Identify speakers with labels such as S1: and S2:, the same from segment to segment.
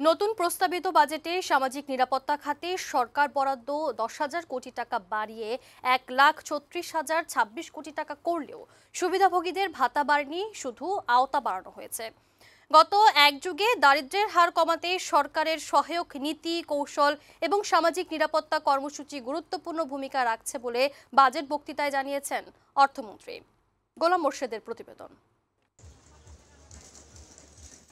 S1: নতুন প্রস্তাবিত বাজেটে সামাজিক নিরাপত্তা খাতে সরকার বরাদ্দ 10,000 কোটি টাকা বাড়িয়ে 1,36,026 কোটি টাকা করলেও সুবিধাভোগীদের ভাতা বাড়েনি, শুধু আওতা বাড়ানো হয়েছে। গত এক যুগে দারিদ্র্যের হার কমাতে সরকারের সহায়ক নীতি কৌশল এবং সামাজিক নিরাপত্তা কর্মসূচি গুরুত্বপূর্ণ ভূমিকা রাখছে বলে বাজেট বক্তৃতায় জানিয়েছেন অর্থমন্ত্রী। গোলাম মোর্শেদের প্রতিবেদন।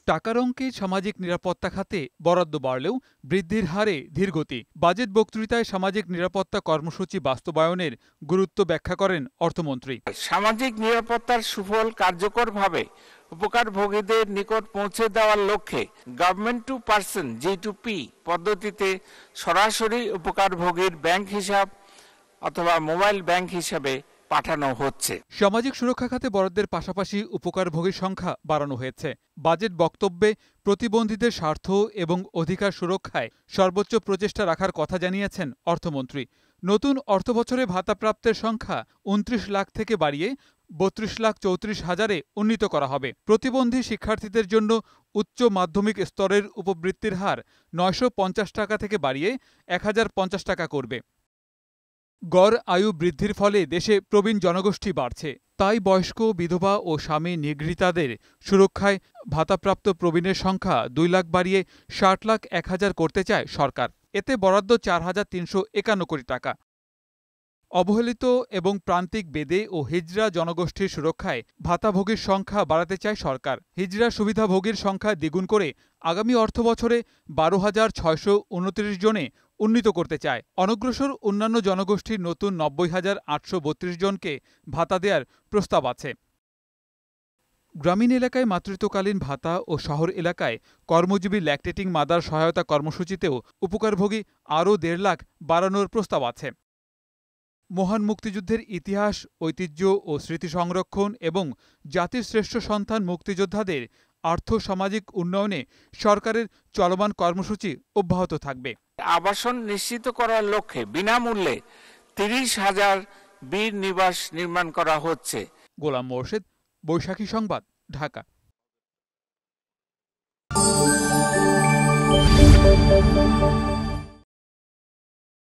S2: টাকার অঙ্কে সামাজিক নিরাপত্তা খাতে বরাদ্দ বাড়লেও বৃদ্ধির হারে ধীরগতি। বাজেট বক্তৃতায় সামাজিক নিরাপত্তা কর্মসূচি বাস্তবায়নের গুরুত্ব ব্যাখ্যা করেন অর্থমন্ত্রী।
S3: সামাজিক নিরাপত্তার সুফল কার্যকরভাবে উপকারভোগীদের নিকট পৌঁছে দেওয়ার লক্ষ্যে গভর্নমেন্ট টু পার্সন G2P পদ্ধতিতে সরাসরি উপকারভোগীর ব্যাংক হিসাব অথবা মোবাইল ব্যাংক হিসাবে পাঠানো হচ্ছে।
S2: সামাজিক সুরক্ষা খাতে বরাদ্দের পাশাপাশি উপকারভোগীর সংখ্যা বাড়ানো হয়েছে। বাজেট বক্তব্যে প্রতিবন্ধীদের স্বার্থ এবং অধিকার সুরক্ষায় সর্বোচ্চ প্রচেষ্টা রাখার কথা জানিয়েছেন অর্থমন্ত্রী। নতুন অর্থবছরে ভাতাপ্রাপ্তের সংখ্যা 29 লাখ থেকে বাড়িয়ে 32,34,000-এ উন্নীত করা হবে। প্রতিবন্ধী শিক্ষার্থীদের জন্য উচ্চ মাধ্যমিক স্তরের উপবৃত্তির হার 950 টাকা থেকে বাড়িয়ে 1,050 টাকা করবে। গড় আয়ু বৃদ্ধির ফলে দেশে প্রবীণ জনগোষ্ঠী বাড়ছে, তাই বয়স্ক, বিধবা ও স্বামী নিগৃহীতাদের সুরক্ষায় ভাতাপ্রাপ্ত প্রবীণের সংখ্যা 2 লাখ বাড়িয়ে 60,01,000 করতে চায় সরকার। এতে বরাদ্দ 4,351 কোটি টাকা। অবহেলিত এবং প্রান্তিক বেদে ও হিজড়া জনগোষ্ঠীর সুরক্ষায় ভাতাভোগীর সংখ্যা বাড়াতে চায় সরকার। হিজড়া সুবিধাভোগীর সংখ্যা দ্বিগুণ করে আগামী অর্থবছরে 12,629 জনে উন্নীত করতে চায়। অনগ্রসর অন্যান্য জনগোষ্ঠীর নতুন 90,832 জনকে ভাতা দেওয়ার প্রস্তাব আছে। গ্রামীণ এলাকায় মাতৃত্বকালীন ভাতা ও শহর এলাকায় কর্মজীবী ল্যাকটেটিং মাদার সহায়তা কর্মসূচিতেও উপকারভোগী আরও 1.5 লাখ বাড়ানোর প্রস্তাব আছে। মহান মুক্তিযুদ্ধের ইতিহাস, ঐতিহ্য ও স্মৃতি সংরক্ষণ এবং জাতির শ্রেষ্ঠ সন্তান মুক্তিযোদ্ধাদের আর্থ-সামাজিক উন্নয়নে সরকারের চলমান কর্মসূচি অব্যাহত থাকবে।
S3: আবাসন নিশ্চিত করার লক্ষ্যে বিনামূল্যে 30,000 বীর নিবাস নির্মাণ করা হচ্ছে।
S2: গোলাম মোর্শেদ, বৈশাখী সংবাদ, ঢাকা।